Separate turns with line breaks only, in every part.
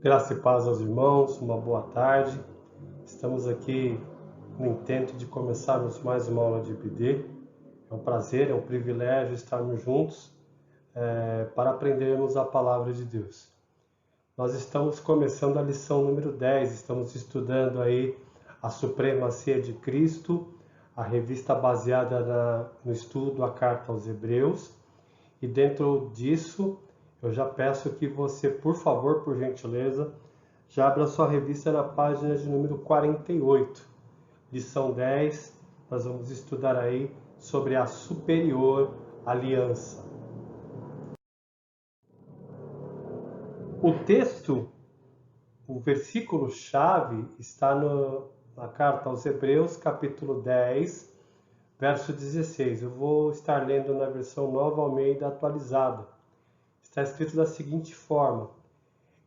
Graça e paz aos irmãos, uma boa tarde. Estamos aqui no intento de começarmos mais uma aula de EBD. É um prazer, é um privilégio estarmos juntos para aprendermos a palavra de Deus. Nós estamos começando a lição número 10, estamos estudando aí a supremacia de Cristo, a revista baseada no estudo, a carta aos Hebreus. E dentro disso, eu já peço que você, por favor, por gentileza, já abra sua revista na página de número 48. Lição 10, nós vamos estudar aí sobre a superior aliança. O texto, o versículo-chave, está na carta aos Hebreus, capítulo 10, verso 16. Eu vou estar lendo na versão Nova Almeida atualizada. Está escrito da seguinte forma: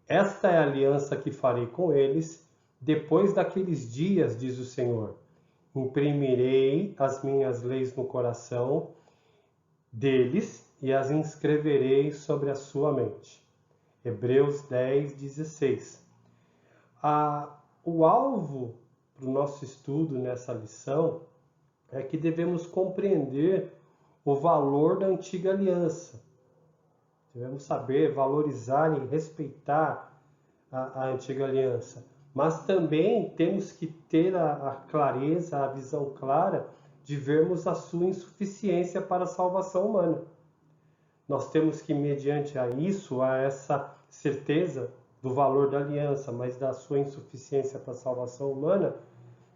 esta é a aliança que farei com eles depois daqueles dias, diz o Senhor. Imprimirei as minhas leis no coração deles e as inscreverei sobre a sua mente. Hebreus 10, 16. O alvo do nosso estudo nessa lição é que devemos compreender o valor da antiga aliança. Devemos saber, valorizar e respeitar a antiga aliança. Mas também temos que ter a clareza, a visão clara de vermos a sua insuficiência para a salvação humana. Nós temos que, mediante a isso, a essa certeza do valor da aliança, mas da sua insuficiência para a salvação humana,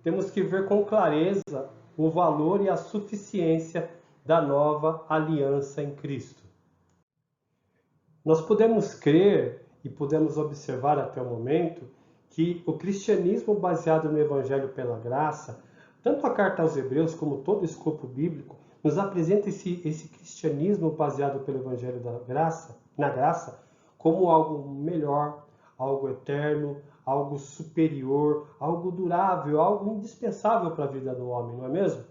temos que ver com clareza o valor e a suficiência da nova aliança em Cristo. Nós podemos crer e podemos observar até o momento que o cristianismo baseado no Evangelho pela graça, tanto a carta aos Hebreus como todo o escopo bíblico, nos apresenta esse cristianismo baseado pelo Evangelho na graça, como algo melhor, algo eterno, algo superior, algo durável, algo indispensável para a vida do homem, não é mesmo?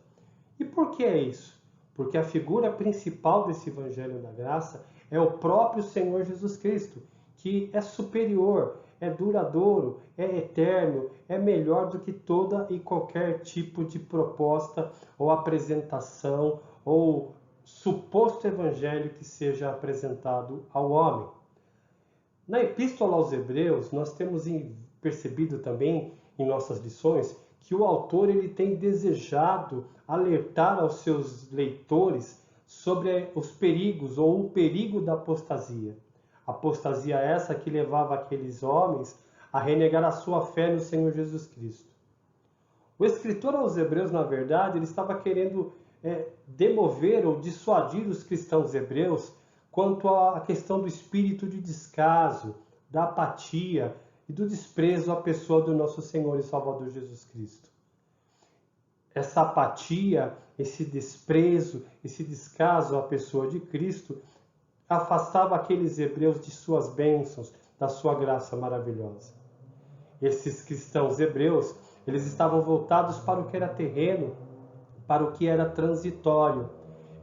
E por que é isso? Porque a figura principal desse Evangelho da graça é o próprio Senhor Jesus Cristo, que é superior, é duradouro, é eterno, é melhor do que toda e qualquer tipo de proposta ou apresentação ou suposto evangelho que seja apresentado ao homem. Na Epístola aos Hebreus, nós temos percebido também em nossas lições que o autor ele tem desejado alertar aos seus leitores sobre os perigos ou o perigo da apostasia. Apostasia essa que levava aqueles homens a renegar a sua fé no Senhor Jesus Cristo. O escritor aos Hebreus, na verdade, ele estava querendo demover ou dissuadir os cristãos hebreus quanto à questão do espírito de descaso, da apatia e do desprezo à pessoa do nosso Senhor e Salvador Jesus Cristo. Essa apatia, esse desprezo, esse descaso à pessoa de Cristo afastava aqueles hebreus de suas bênçãos, da sua graça maravilhosa. Esses cristãos hebreus, eles estavam voltados para o que era terreno, para o que era transitório.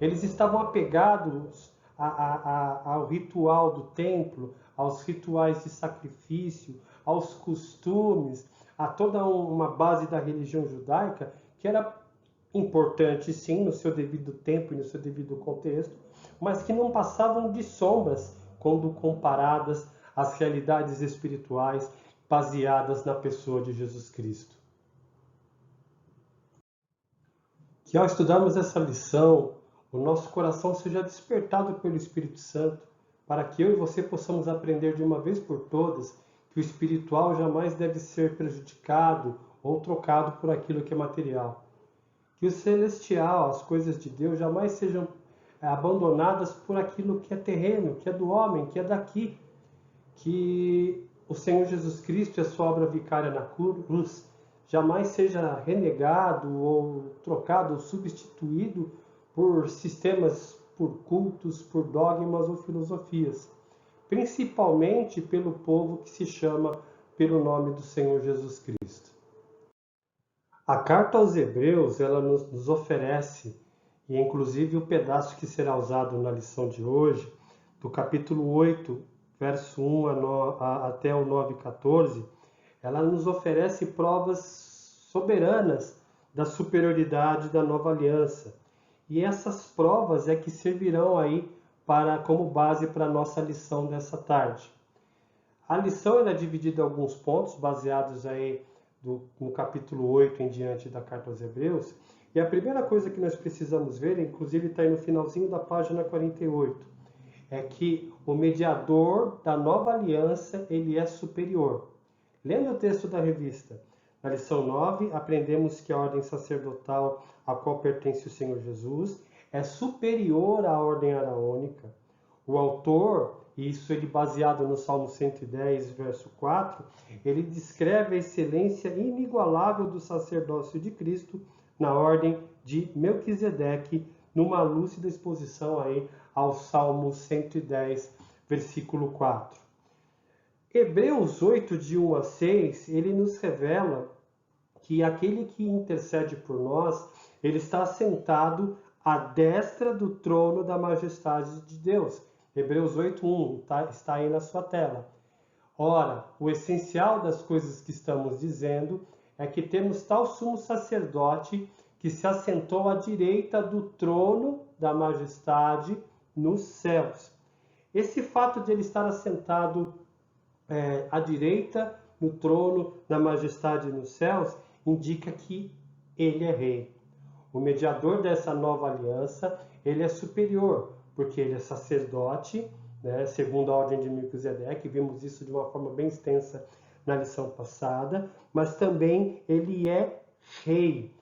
Eles estavam apegados ao ritual do templo, aos rituais de sacrifício, aos costumes, a toda uma base da religião judaica, que era importante sim no seu devido tempo e no seu devido contexto, mas que não passavam de sombras quando comparadas às realidades espirituais baseadas na pessoa de Jesus Cristo. Que ao estudarmos essa lição, o nosso coração seja despertado pelo Espírito Santo, para que eu e você possamos aprender de uma vez por todas que o espiritual jamais deve ser prejudicado ou trocado por aquilo que é material. Que o celestial, as coisas de Deus, jamais sejam abandonadas por aquilo que é terreno, que é do homem, que é daqui. Que o Senhor Jesus Cristo e a sua obra vicária na cruz jamais seja renegado ou trocado ou substituído por sistemas, por cultos, por dogmas ou filosofias. Principalmente pelo povo que se chama pelo nome do Senhor Jesus Cristo. A carta aos Hebreus, ela nos oferece, e inclusive o pedaço que será usado na lição de hoje, do capítulo 8, verso 1 até o 9:14, ela nos oferece provas soberanas da superioridade da nova aliança. E essas provas é que servirão aí como base para a nossa lição dessa tarde. A lição é dividida em alguns pontos, baseados aí no capítulo 8 em diante da Carta aos Hebreus. E a primeira coisa que nós precisamos ver, inclusive está aí no finalzinho da página 48, é que o mediador da nova aliança, ele é superior. Lendo o texto da revista, na lição 9, aprendemos que a ordem sacerdotal a qual pertence o Senhor Jesus é superior à ordem araônica. O autor, e isso ele baseado no Salmo 110, verso 4, ele descreve a excelência inigualável do sacerdócio de Cristo na ordem de Melquisedeque, numa lúcida exposição aí ao Salmo 110, versículo 4. Hebreus 8, de 1 a 6, ele nos revela que aquele que intercede por nós, ele está assentado à destra do trono da majestade de Deus. Hebreus 8:1 está aí na sua tela. Ora, o essencial das coisas que estamos dizendo é que temos tal sumo sacerdote que se assentou à direita do trono da majestade nos céus. Esse fato de ele estar assentado à direita no trono da majestade nos céus indica que ele é rei. O mediador dessa nova aliança, ele é superior, porque ele é sacerdote, né, segundo a ordem de Melquisedeque, vimos isso de uma forma bem extensa na lição passada, mas também ele é rei.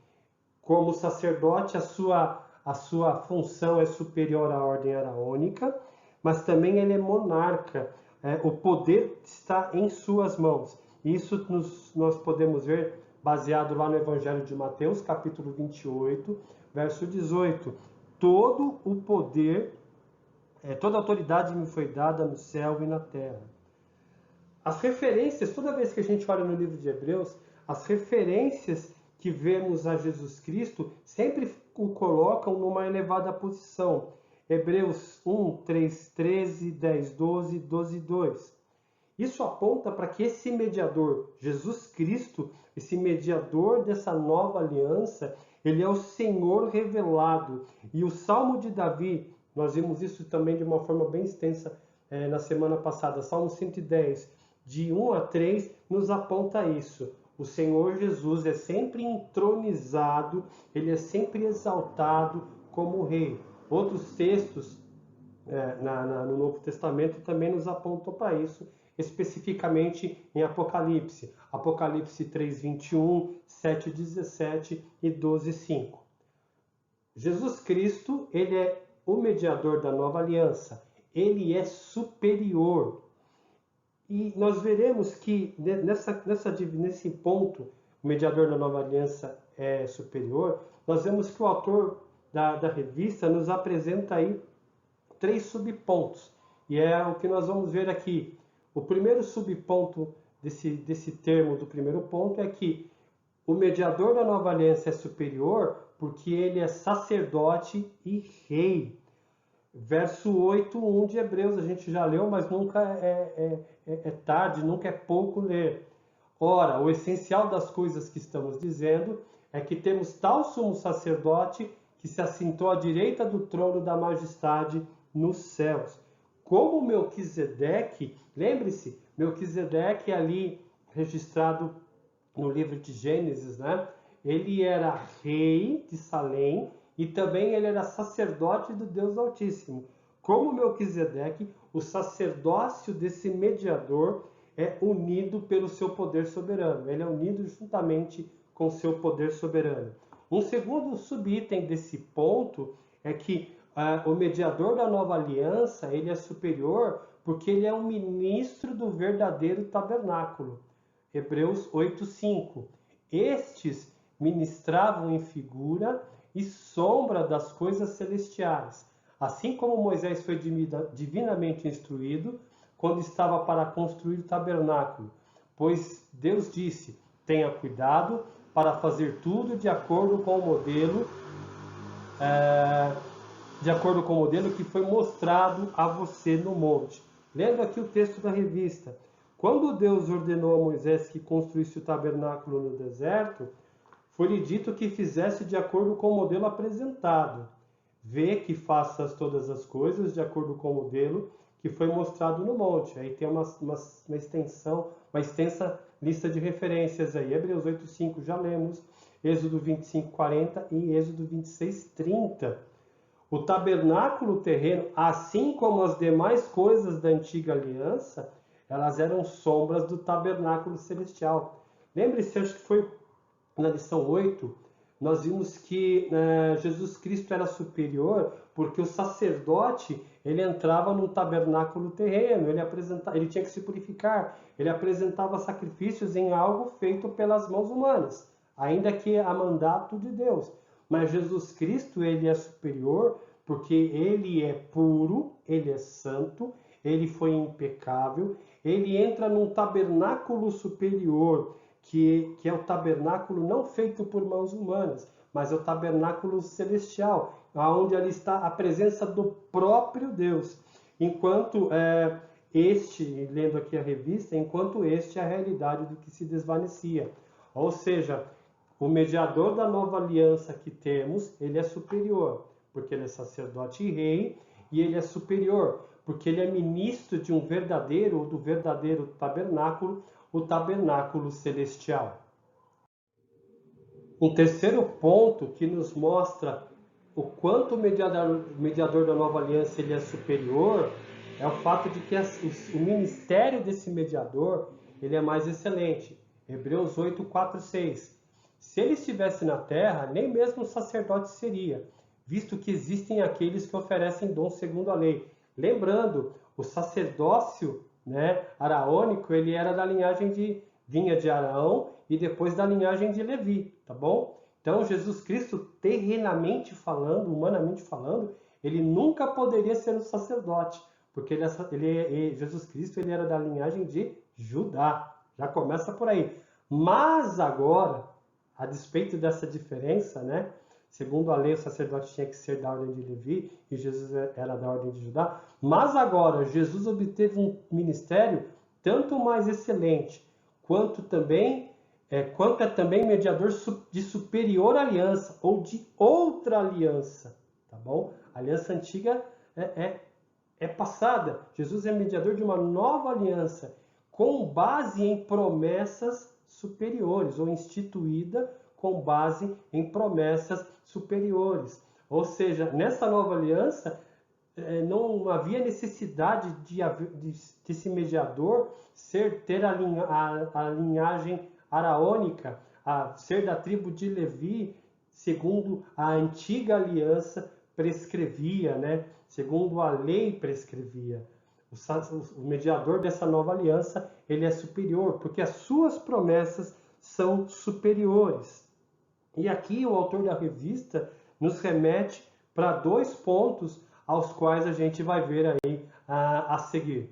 Como sacerdote, a sua função é superior à ordem araônica, mas também ele é monarca. O poder está em suas mãos. Isso nós podemos ver baseado lá no Evangelho de Mateus, capítulo 28, verso 18. Todo o poder, toda a autoridade me foi dada no céu e na terra. As referências, toda vez que a gente olha no livro de Hebreus, as referências que vemos a Jesus Cristo sempre o colocam numa elevada posição. Hebreus 1, 3, 13, 10, 12, 12, 2. Isso aponta para que esse mediador, Jesus Cristo, esse mediador dessa nova aliança, ele é o Senhor revelado. E o Salmo de Davi, nós vimos isso também de uma forma bem extensa na semana passada, Salmo 110, de 1 a 3, nos aponta isso. O Senhor Jesus é sempre entronizado, ele é sempre exaltado como rei. Outros textos no Novo Testamento também nos apontam para isso, especificamente em Apocalipse. Apocalipse 3:21, 7:17 e 12:5. Jesus Cristo, ele é o mediador da nova aliança. Ele é superior. E nós veremos que nesse ponto, o mediador da nova aliança é superior, nós vemos que o autor da revista nos apresenta aí 3 subpontos. E é o que nós vamos ver aqui. O primeiro subponto desse termo do primeiro ponto é que o mediador da nova aliança é superior porque ele é sacerdote e rei. Verso 8:1 de Hebreus, a gente já leu, mas nunca é tarde, nunca é pouco ler. Ora, o essencial das coisas que estamos dizendo é que temos tal sumo sacerdote que se assentou à direita do trono da majestade nos céus. Como Melquisedeque, lembre-se, Melquisedeque ali registrado no livro de Gênesis, né? Ele era rei de Salém e também ele era sacerdote do Deus Altíssimo. Como Melquisedeque, o sacerdócio desse mediador é unido pelo seu poder soberano. Ele é unido juntamente com o seu poder soberano. Um segundo subitem desse ponto é que o mediador da nova aliança, ele é superior porque ele é um ministro do verdadeiro tabernáculo. Hebreus 8:5. Estes ministravam em figura e sombra das coisas celestiais, assim como Moisés foi divinamente instruído quando estava para construir o tabernáculo. Pois Deus disse: tenha cuidado para fazer tudo de acordo com o modelo que foi mostrado a você no monte. Lendo aqui o texto da revista. Quando Deus ordenou a Moisés que construísse o tabernáculo no deserto, foi-lhe dito que fizesse de acordo com o modelo apresentado. Vê que faças todas as coisas de acordo com o modelo que foi mostrado no monte. Aí tem uma extensa lista de referências aí. Hebreus 8:5 já lemos, Êxodo 25:40 e Êxodo 26:30. O tabernáculo terreno, assim como as demais coisas da antiga aliança, elas eram sombras do tabernáculo celestial. Lembre-se, acho que foi na lição 8, nós vimos que Jesus Cristo era superior porque o sacerdote, ele entrava no tabernáculo terreno, ele tinha que se purificar, ele apresentava sacrifícios em algo feito pelas mãos humanas, ainda que a mandato de Deus. Mas Jesus Cristo, ele é superior porque ele é puro, ele é santo, ele foi impecável, ele entra num tabernáculo superior, que é o tabernáculo não feito por mãos humanas, mas é o tabernáculo celestial, onde ali está a presença do próprio Deus. Enquanto lendo aqui a revista, enquanto este é a realidade do que se desvanecia. Ou seja, o mediador da nova aliança que temos, ele é superior, porque ele é sacerdote e rei, e ele é superior, porque ele é ministro de um verdadeiro, ou do verdadeiro tabernáculo, o tabernáculo celestial. Um terceiro ponto que nos mostra o quanto o mediador da nova aliança ele é superior é o fato de que o ministério desse mediador ele é mais excelente. Hebreus 8, 4, 6. Se ele estivesse na terra, nem mesmo o sacerdote seria, visto que existem aqueles que oferecem dom segundo a lei. Lembrando, o sacerdócio araônico, ele era da linhagem vinha de Arão e depois da linhagem de Levi, tá bom? Então, Jesus Cristo, terrenamente falando, humanamente falando, ele nunca poderia ser um sacerdote, porque Jesus Cristo, ele era da linhagem de Judá. Já começa por aí. Mas agora, a despeito dessa diferença, segundo a lei, o sacerdote tinha que ser da ordem de Levi e Jesus era da ordem de Judá. Mas agora, Jesus obteve um ministério tanto mais excelente, quanto é também mediador de superior aliança, ou de outra aliança, tá bom? A aliança antiga é passada. Jesus é mediador de uma nova aliança, com base em promessas superiores, ou instituída com base em promessas superiores. Ou seja, nessa nova aliança, não havia necessidade desse mediador ter a linhagem araônica, ser da tribo de Levi, segundo a antiga aliança prescrevia, segundo a lei prescrevia. O mediador dessa nova aliança, ele é superior, porque as suas promessas são superiores. E aqui o autor da revista nos remete para 2 pontos aos quais a gente vai ver aí a seguir.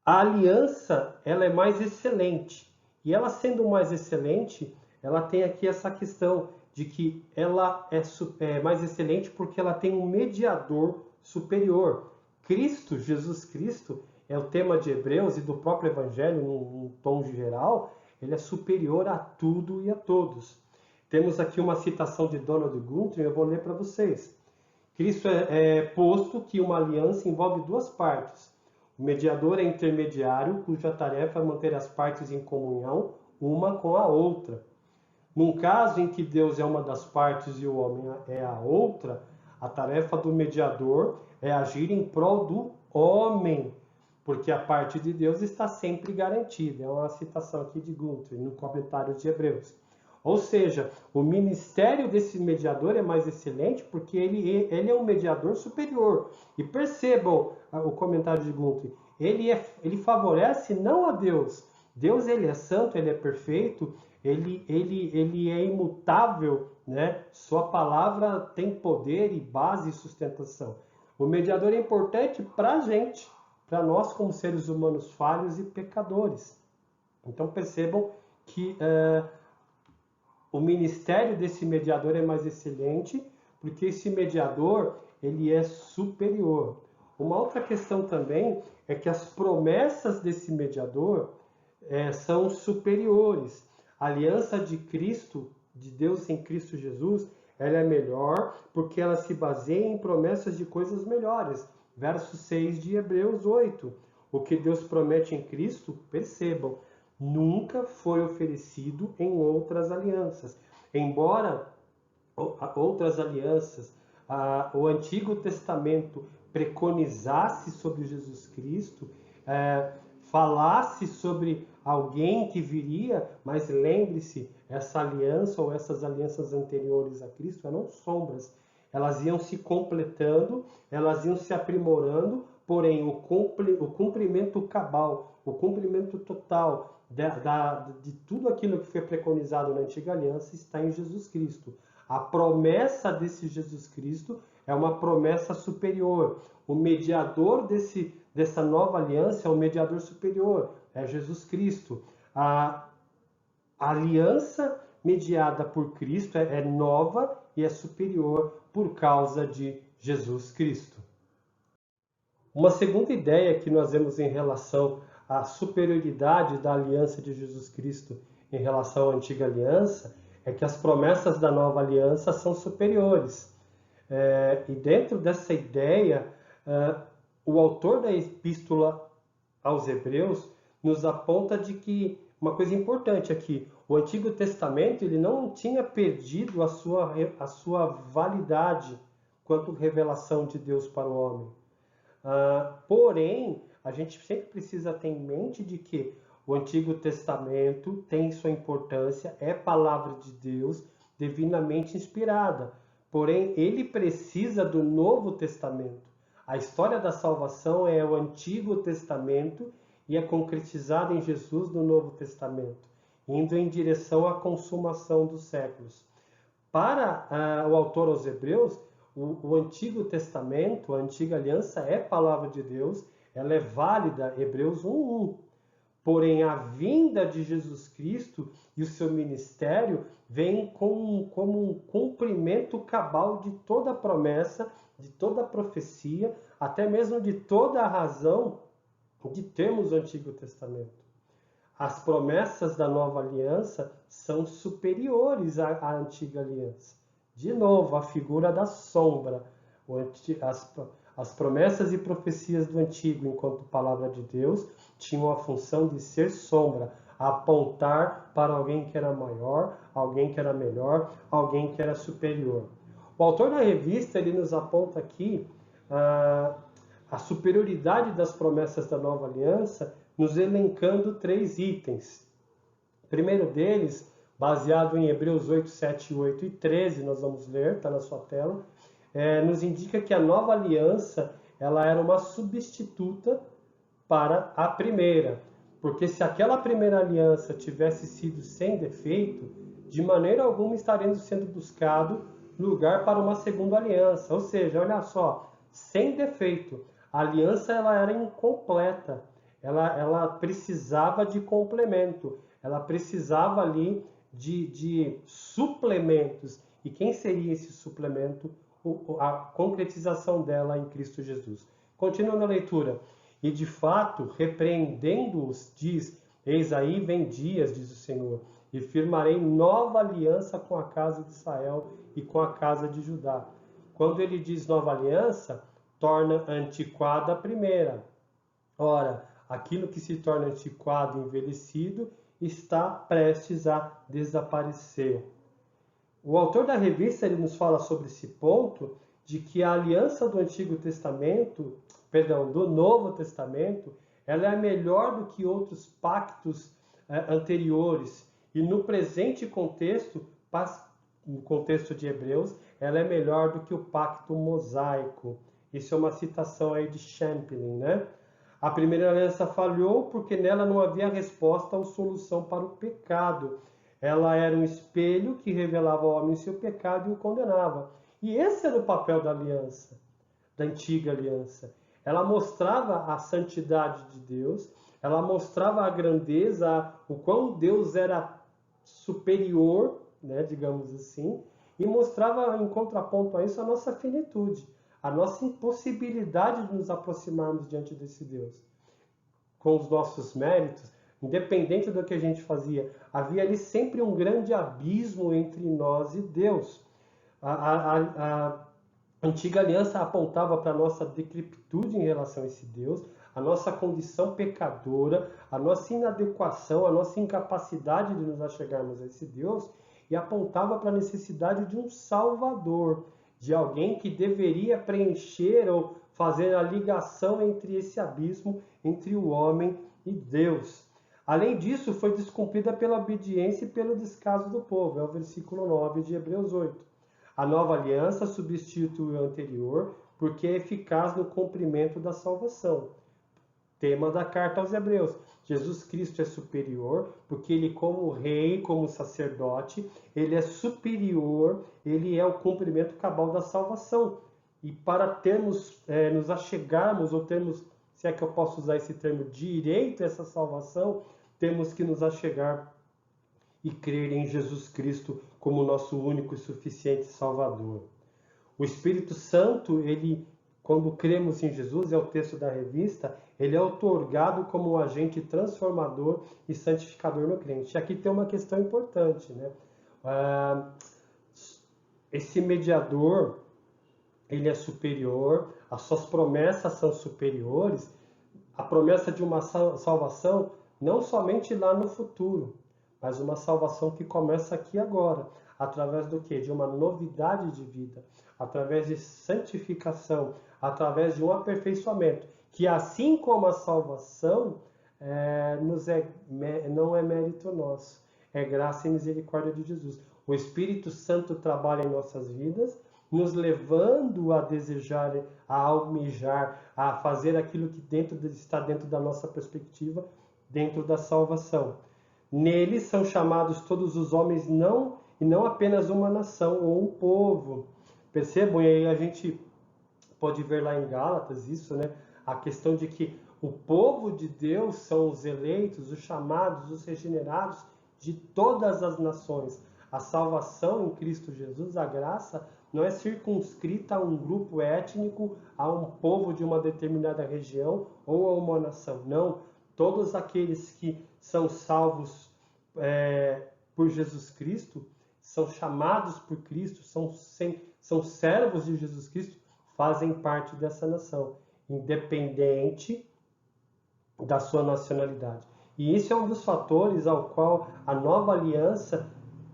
A aliança, ela é mais excelente. E ela sendo mais excelente, ela tem aqui essa questão de que ela é mais excelente porque ela tem um mediador superior. Cristo, Jesus Cristo, é o tema de Hebreus e do próprio Evangelho, num tom geral, ele é superior a tudo e a todos. Temos aqui uma citação de Donald Gunther, eu vou ler para vocês. Cristo é posto que uma aliança envolve 2 partes. O mediador é intermediário, cuja tarefa é manter as partes em comunhão, uma com a outra. Num caso em que Deus é uma das partes e o homem é a outra, a tarefa do mediador é agir em prol do homem, porque a parte de Deus está sempre garantida. É uma citação aqui de Gunther, no comentário de Hebreus. Ou seja, o ministério desse mediador é mais excelente porque ele é um mediador superior. E percebam o comentário de Gunther, ele favorece não a Deus. Deus, ele é santo, ele é perfeito, ele é imutável, Sua palavra tem poder e base e sustentação. O mediador é importante para a gente, para nós como seres humanos falhos e pecadores. Então percebam que o ministério desse mediador é mais excelente, porque esse mediador ele é superior. Uma outra questão também é que as promessas desse mediador são superiores. A aliança de Cristo, de Deus em Cristo Jesus, ela é melhor porque ela se baseia em promessas de coisas melhores. Verso 6 de Hebreus 8. O que Deus promete em Cristo, percebam, nunca foi oferecido em outras alianças. Embora outras alianças, o Antigo Testamento preconizasse sobre Jesus Cristo, falasse sobre alguém que viria, mas lembre-se, essa aliança ou essas alianças anteriores a Cristo eram sombras. Elas iam se completando, elas iam se aprimorando, porém o cumprimento cabal, o cumprimento total de tudo aquilo que foi preconizado na Antiga Aliança está em Jesus Cristo. A promessa desse Jesus Cristo é uma promessa superior. O mediador dessa nova aliança é um mediador superior, é Jesus Cristo. A aliança mediada por Cristo é nova e é superior por causa de Jesus Cristo. Uma segunda ideia que nós vemos em relação à superioridade da aliança de Jesus Cristo em relação à antiga aliança é que as promessas da nova aliança são superiores. E dentro dessa ideia, o autor da epístola aos Hebreus nos aponta de que uma coisa importante aqui, o Antigo Testamento ele não tinha perdido a sua validade quanto revelação de Deus para o homem. Porém, a gente sempre precisa ter em mente de que o Antigo Testamento tem sua importância, é palavra de Deus, divinamente inspirada. Porém, ele precisa do Novo Testamento. A história da salvação é o Antigo Testamento e é concretizada em Jesus no Novo Testamento, indo em direção à consumação dos séculos. Para o autor aos Hebreus, o Antigo Testamento, a Antiga Aliança é palavra de Deus, ela é válida, Hebreus 1:1. Porém, a vinda de Jesus Cristo e o seu ministério vem como um cumprimento cabal de toda a promessa, de toda a profecia, até mesmo de toda a razão de termos o Antigo Testamento. As promessas da nova aliança são superiores à antiga aliança. De novo, a figura da sombra. As promessas e profecias do Antigo, enquanto palavra de Deus, tinham a função de ser sombra, apontar para alguém que era maior, alguém que era melhor, alguém que era superior. O autor da revista ele nos aponta aqui a superioridade das promessas da nova aliança, nos elencando 3 itens. O primeiro deles, baseado em Hebreus 8, 7, 8 e 13, nós vamos ler, está na sua tela, nos indica que a nova aliança ela era uma substituta para a primeira. Porque se aquela primeira aliança tivesse sido sem defeito, de maneira alguma estaria sendo buscado lugar para uma segunda aliança. Ou seja, olha só, sem defeito. A aliança ela era incompleta. Ela precisava de complemento. Ela precisava ali de suplementos. E quem seria esse suplemento? A concretização dela em Cristo Jesus. Continua na leitura. E de fato, repreendendo-os, diz: Eis aí vem dias, diz o Senhor, e firmarei nova aliança com a casa de Israel e com a casa de Judá. Quando ele diz nova aliança, torna antiquada a primeira. Ora, aquilo que se torna antiquado e envelhecido está prestes a desaparecer. O autor da revista ele nos fala sobre esse ponto de que a aliança do Antigo Testamento, do Novo Testamento, ela é melhor do que outros pactos anteriores. E no presente contexto, no contexto de Hebreus, ela é melhor do que o pacto mosaico. Isso é uma citação aí de Champlin, né? A primeira aliança falhou porque nela não havia resposta ou solução para o pecado. Ela era um espelho que revelava ao homem seu pecado e o condenava. E esse era o papel da aliança, da antiga aliança. Ela mostrava a santidade de Deus, ela mostrava a grandeza, o quão Deus era superior, né, digamos assim, e mostrava em contraponto a isso a nossa finitude. a nossa impossibilidade de nos aproximarmos diante desse Deus. Com os nossos méritos, independente do que a gente fazia, havia ali sempre um grande abismo entre nós e Deus. A antiga aliança apontava para a nossa decrepitude em relação a esse Deus, a nossa condição pecadora, a nossa inadequação, a nossa incapacidade de nos achegarmos a esse Deus, e apontava para a necessidade de um Salvador, de alguém que deveria preencher ou fazer a ligação entre esse abismo, entre o homem e Deus. Além disso, foi descumprida pela obediência e pelo descaso do povo. É o versículo 9 de Hebreus 8. A nova aliança substitui a anterior porque é eficaz no cumprimento da salvação. Tema da carta aos Hebreus. Jesus Cristo é superior porque ele, como rei, como sacerdote, ele é superior, ele é o cumprimento cabal da salvação. E para termos, nos achegarmos, ou termos, se é que eu posso usar esse termo, direito a essa salvação, temos que nos achegar e crer em Jesus Cristo como nosso único e suficiente Salvador. O Espírito Santo, ele, quando cremos em Jesus, é o texto da revista, ele é outorgado como um agente transformador e santificador no crente. E aqui tem uma questão importante, né? Esse mediador, ele é superior, as suas promessas são superiores, a promessa de uma salvação não somente lá no futuro, mas uma salvação que começa aqui agora, através do quê? De uma novidade de vida, através de santificação, através de um aperfeiçoamento, que assim como a salvação não é mérito nosso, é graça e misericórdia de Jesus. O Espírito Santo trabalha em nossas vidas, nos levando a desejar, a almejar, a fazer aquilo que está dentro da nossa perspectiva, dentro da salvação. Nele são chamados todos os homens, e não apenas uma nação ou um povo. Percebam, e aí a gente pode ver lá em Gálatas isso, né? A questão de que o povo de Deus são os eleitos, os chamados, os regenerados de todas as nações. A salvação em Cristo Jesus, a graça, não é circunscrita a um grupo étnico, a um povo de uma determinada região ou a uma nação. Não, todos aqueles que são salvos por Jesus Cristo, são chamados por Cristo, são servos de Jesus Cristo, fazem parte dessa nação, independente da sua nacionalidade. E isso é um dos fatores ao qual a nova aliança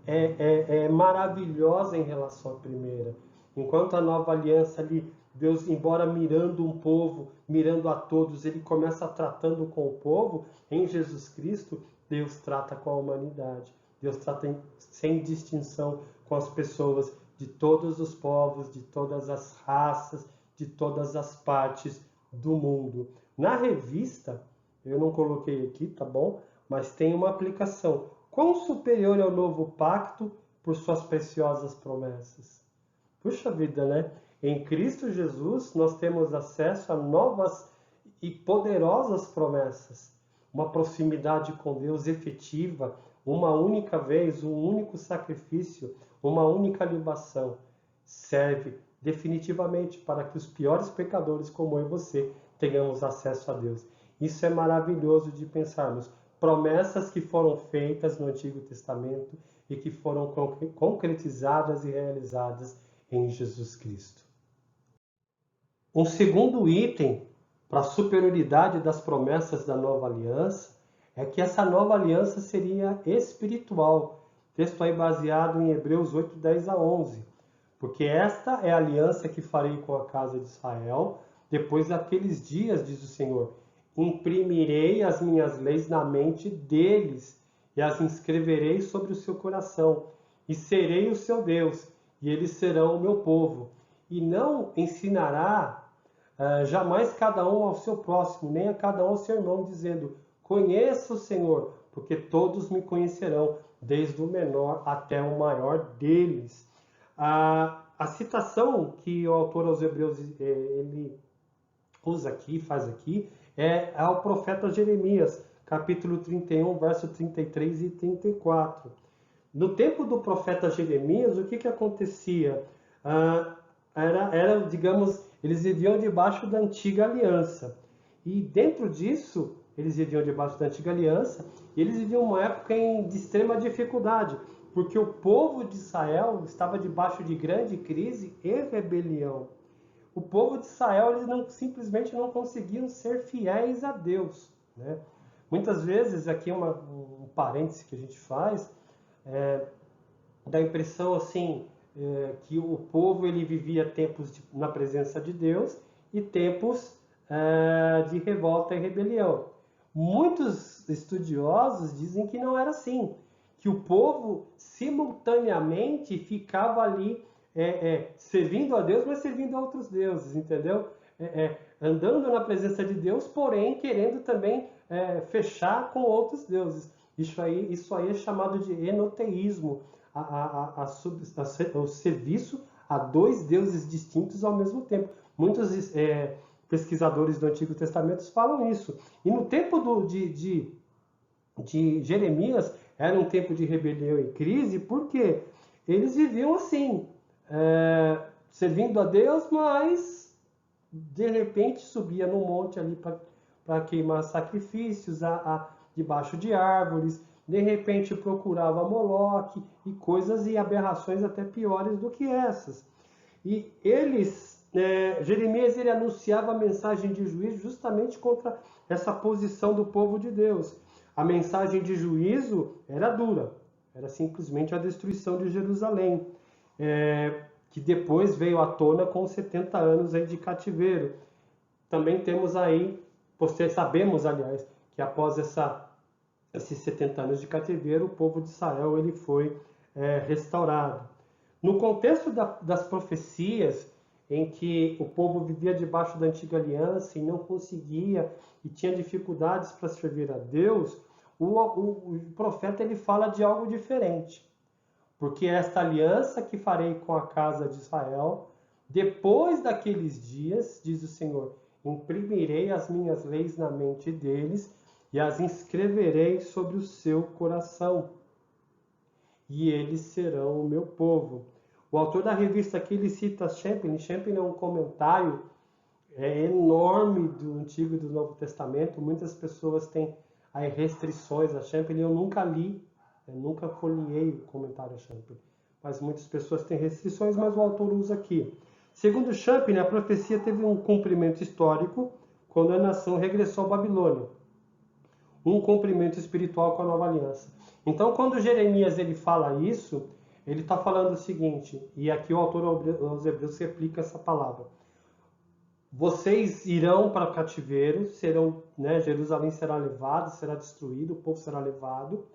é maravilhosa em relação à primeira. Enquanto a nova aliança ali, Deus, embora mirando um povo, mirando a todos, ele começa tratando com o povo, em Jesus Cristo, Deus trata com a humanidade. Deus trata sem distinção com as pessoas de todos os povos, de todas as raças, de todas as partes do mundo. Na revista, eu não coloquei aqui, tá bom? Mas tem uma aplicação. Quão superior é o novo pacto por suas preciosas promessas? Puxa vida, né? Em Cristo Jesus, nós temos acesso a novas e poderosas promessas. Uma proximidade com Deus efetiva, uma única vez, um único sacrifício, uma única libação. Serve definitivamente para que os piores pecadores como eu e você tenhamos acesso a Deus. Isso é maravilhoso de pensarmos. Promessas que foram feitas no Antigo Testamento e que foram concretizadas e realizadas em Jesus Cristo. Um segundo item para a superioridade das promessas da nova aliança é que essa nova aliança seria espiritual. Texto aí baseado em Hebreus 8, 10 a 11. Porque esta é a aliança que farei com a casa de Israel depois daqueles dias, diz o Senhor. Imprimirei as minhas leis na mente deles e as inscreverei sobre o seu coração. E serei o seu Deus, e eles serão o meu povo. E não ensinará jamais cada um ao seu próximo, nem a cada um ao seu irmão, dizendo: conheça o Senhor, porque todos me conhecerão, desde o menor até o maior deles. A citação que o autor aos Hebreus ele usa aqui, faz aqui, é ao profeta Jeremias, capítulo 31, verso 33 e 34. No tempo do profeta Jeremias, o que acontecia? Digamos, eles viviam debaixo da antiga aliança. E dentro disso, eles viviam debaixo da antiga aliança, e eles viviam uma época de extrema dificuldade, porque o povo de Israel estava debaixo de grande crise e rebelião. O povo de Israel, eles simplesmente não conseguiam ser fiéis a Deus, né? Muitas vezes, aqui um parêntese que a gente faz, dá a impressão assim, que o povo ele vivia tempos na presença de Deus e tempos de revolta e rebelião. Muitos estudiosos dizem que não era assim, que o povo simultaneamente ficava ali servindo a Deus, mas servindo a outros deuses, entendeu? Andando na presença de Deus, porém querendo também fechar com outros deuses. Isso aí é chamado de enoteísmo, o serviço a dois deuses distintos ao mesmo tempo. Muitos pesquisadores do Antigo Testamento falam isso. E no tempo de Jeremias, era um tempo de rebelião e crise, porque eles viviam assim, servindo a Deus, mas de repente subia no monte ali para queimar sacrifícios debaixo de árvores, de repente procurava Moloque e coisas e aberrações até piores do que essas. E Jeremias ele anunciava a mensagem de juízo justamente contra essa posição do povo de Deus. A mensagem de juízo era dura, era simplesmente a destruição de Jerusalém, que depois veio à tona com 70 anos aí de cativeiro. Também temos aí, sabemos aliás, que após esses 70 anos de cativeiro, o povo de Israel ele foi restaurado. No contexto das profecias, em que o povo vivia debaixo da antiga aliança e não conseguia e tinha dificuldades para servir a Deus, o profeta ele fala de algo diferente. Porque esta aliança que farei com a casa de Israel, depois daqueles dias, diz o Senhor, imprimirei as minhas leis na mente deles e as inscreverei sobre o seu coração. E eles serão o meu povo. O autor da revista aqui, ele cita Champlin. Champlin é um comentário enorme do Antigo e do Novo Testamento. Muitas pessoas têm aí restrições a Champlin. Eu nunca li, nunca folhei o comentário a Champlin. Mas muitas pessoas têm restrições, mas o autor usa aqui. Segundo Champlin, a profecia teve um cumprimento histórico quando a nação regressou à Babilônia. Um cumprimento espiritual com a nova aliança. Então, quando Jeremias ele fala isso, ele está falando o seguinte, e aqui o autor aos Hebreus replica essa palavra. Vocês irão para o cativeiro, Jerusalém será levado, será destruído, o povo será levado,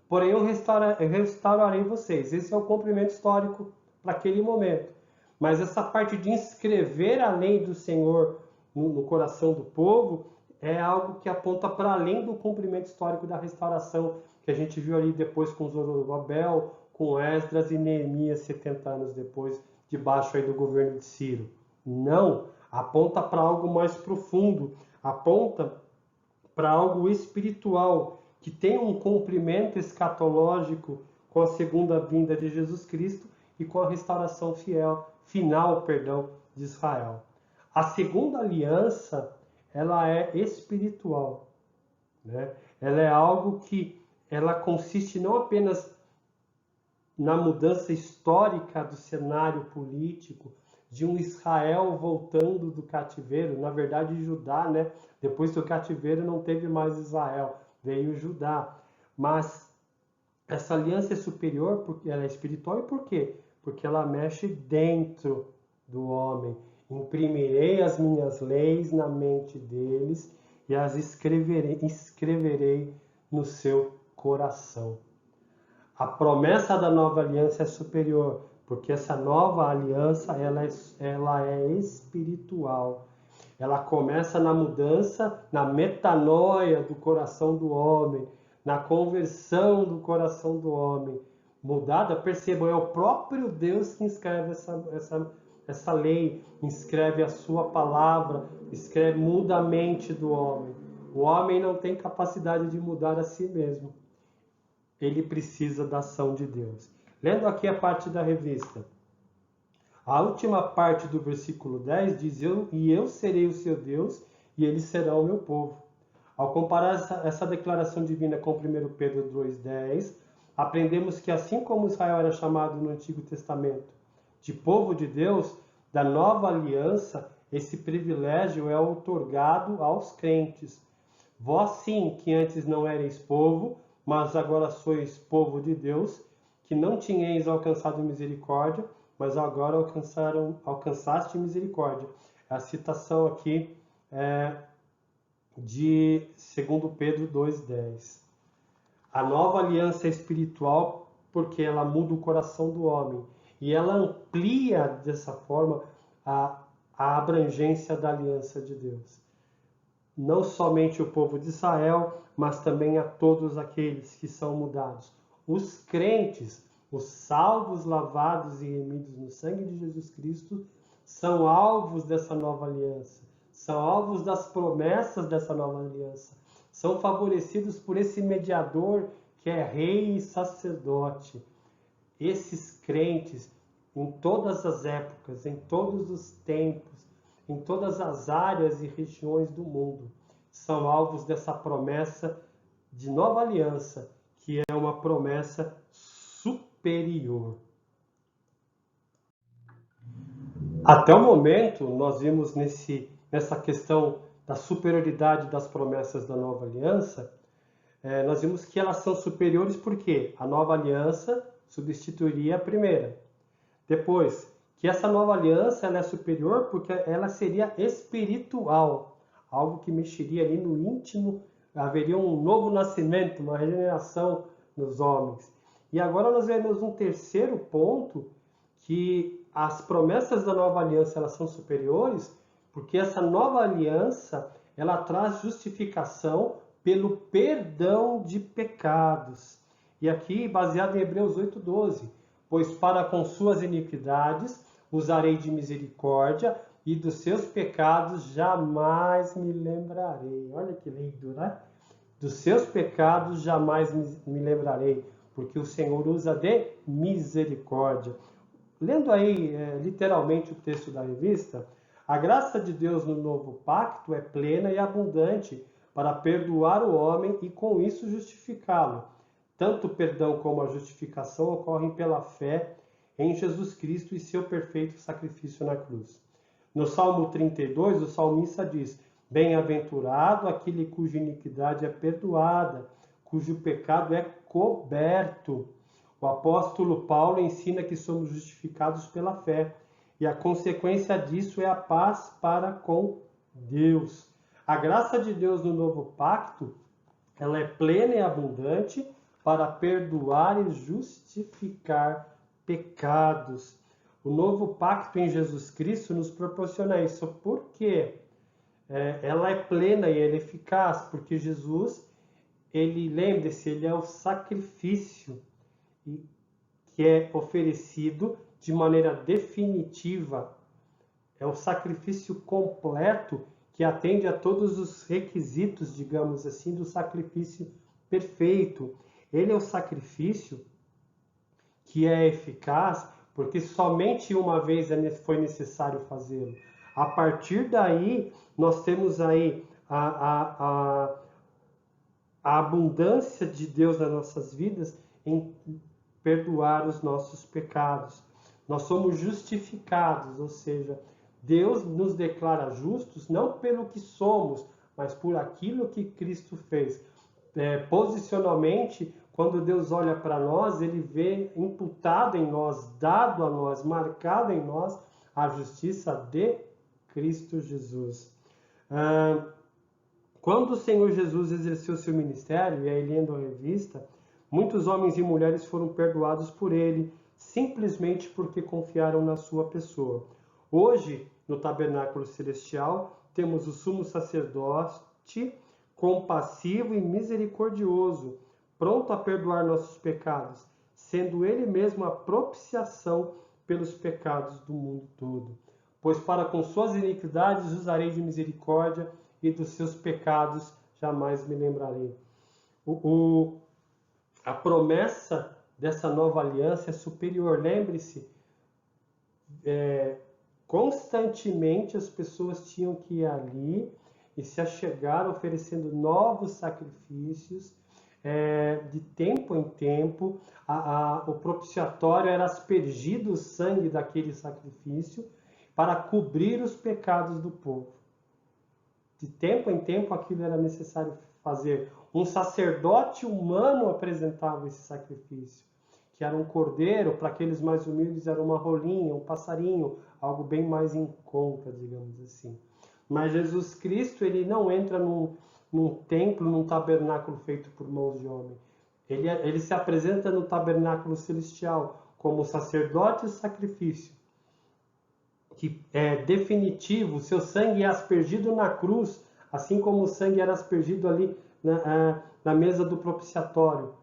porém eu restaurarei vocês. Esse é o cumprimento histórico para aquele momento. Mas essa parte de inscrever a lei do Senhor no coração do povo é algo que aponta para além do cumprimento histórico da restauração que a gente viu ali depois com Zorobabel, com Esdras e Neemias 70 anos depois, debaixo aí do governo de Ciro. Não, aponta para algo mais profundo, aponta para algo espiritual, que tem um cumprimento escatológico com a segunda vinda de Jesus Cristo e com a restauração final de Israel. A segunda aliança, ela é espiritual, né? Ela é algo que ela consiste não apenas na mudança histórica do cenário político, de um Israel voltando do cativeiro, na verdade Judá, né? Depois do cativeiro não teve mais Israel, veio Judá. Mas essa aliança é superior porque ela é espiritual. E por quê? Porque ela mexe dentro do homem. Imprimirei as minhas leis na mente deles e as escreverei no seu coração. A promessa da nova aliança é superior, porque essa nova aliança ela é espiritual. Ela começa na mudança, na metanoia do coração do homem, na conversão do coração do homem. Mudada, percebam, é o próprio Deus que escreve essa lei, escreve a sua palavra, muda a mente do homem. O homem não tem capacidade de mudar a si mesmo. Ele precisa da ação de Deus. Lendo aqui a parte da revista. A última parte do versículo 10 diz: e eu serei o seu Deus, e eles serão o meu povo. Ao comparar essa declaração divina com 1 Pedro 2,10, aprendemos que assim como Israel era chamado no Antigo Testamento de povo de Deus, da nova aliança, esse privilégio é outorgado aos crentes. Vós sim, que antes não erais povo, mas agora sois povo de Deus, que não tinhais alcançado misericórdia, mas agora alcançaste misericórdia. A citação aqui de 2 Pedro 2,10. A nova aliança é espiritual porque ela muda o coração do homem e ela amplia dessa forma a abrangência da aliança de Deus. Não somente o povo de Israel, mas também a todos aqueles que são mudados. Os crentes, os salvos, lavados e remidos no sangue de Jesus Cristo, são alvos dessa nova aliança, são alvos das promessas dessa nova aliança, são favorecidos por esse mediador que é rei e sacerdote. Esses crentes, em todas as épocas, em todos os tempos, em todas as áreas e regiões do mundo, são alvos dessa promessa de nova aliança, que é uma promessa superior. Até o momento, nós vimos nessa questão da superioridade das promessas da nova aliança, nós vimos que elas são superiores porque a nova aliança substituiria a primeira. Depois, que essa nova aliança ela é superior porque ela seria espiritual, algo que mexeria ali no íntimo, haveria um novo nascimento, uma regeneração nos homens. E agora nós vemos um terceiro ponto, que as promessas da nova aliança elas são superiores, porque essa nova aliança ela traz justificação pelo perdão de pecados. E aqui, baseado em Hebreus 8,12, pois para com suas iniquidades usarei de misericórdia, e dos seus pecados jamais me lembrarei. Olha que lindo, né? Dos seus pecados jamais me lembrarei, porque o Senhor usa de misericórdia. Lendo aí literalmente o texto da revista, a graça de Deus no novo pacto é plena e abundante para perdoar o homem e com isso justificá-lo. Tanto o perdão como a justificação ocorrem pela fé em Jesus Cristo e seu perfeito sacrifício na cruz. No Salmo 32, o salmista diz: bem-aventurado aquele cuja iniquidade é perdoada, cujo pecado é coberto. O apóstolo Paulo ensina que somos justificados pela fé, e a consequência disso é a paz para com Deus. A graça de Deus no novo pacto, ela é plena e abundante para perdoar e justificar pecados. O novo pacto em Jesus Cristo nos proporciona isso. Por quê? Ela é plena e ela é eficaz, porque Jesus, lembre-se, ele é o sacrifício que é oferecido de maneira definitiva. É o sacrifício completo que atende a todos os requisitos, digamos assim, do sacrifício perfeito. Ele é o sacrifício que é eficaz porque somente uma vez foi necessário fazê-lo. A partir daí, nós temos aí a abundância de Deus nas nossas vidas em perdoar os nossos pecados. Nós somos justificados, ou seja, Deus nos declara justos não pelo que somos, mas por aquilo que Cristo fez. Posicionalmente, quando Deus olha para nós, ele vê imputado em nós, dado a nós, marcado em nós a justiça de Cristo Jesus. Quando o Senhor Jesus exerceu seu ministério, e aí lendo a revista, muitos homens e mulheres foram perdoados por ele, simplesmente porque confiaram na sua pessoa. Hoje, no tabernáculo celestial, temos o sumo sacerdote compassivo e misericordioso, pronto a perdoar nossos pecados, sendo ele mesmo a propiciação pelos pecados do mundo todo. Pois para com suas iniquidades usarei de misericórdia, e dos seus pecados jamais me lembrarei. A promessa dessa nova aliança é superior. Lembre-se, constantemente as pessoas tinham que ir ali e se achegar oferecendo novos sacrifícios, de tempo em tempo. O propiciatório era aspergido o sangue daquele sacrifício para cobrir os pecados do povo. De tempo em tempo aquilo era necessário fazer. Um sacerdote humano apresentava esse sacrifício, que era um cordeiro, para aqueles mais humildes era uma rolinha, um passarinho, algo bem mais em conta, digamos assim. Mas Jesus Cristo, ele não entra num templo, num tabernáculo feito por mãos de homem. Ele se apresenta no tabernáculo celestial como sacerdote e sacrifício, que é definitivo. Seu sangue é aspergido na cruz, assim como o sangue era aspergido ali na mesa do propiciatório,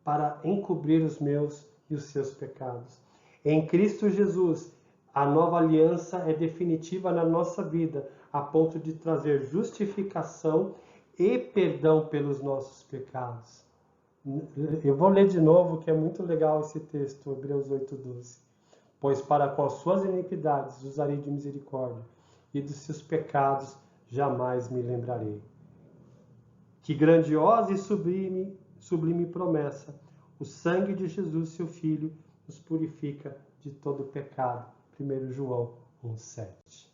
para encobrir os meus e os seus pecados. Em Cristo Jesus, a nova aliança é definitiva na nossa vida, a ponto de trazer justificação e perdão pelos nossos pecados. Eu vou ler de novo, que é muito legal esse texto, Hebreus 8:12. Pois para com as suas iniquidades usarei de misericórdia, e dos seus pecados jamais me lembrarei. Que grandiosa e sublime promessa! O sangue de Jesus, seu Filho, nos purifica de todo pecado. 1 João 1,7.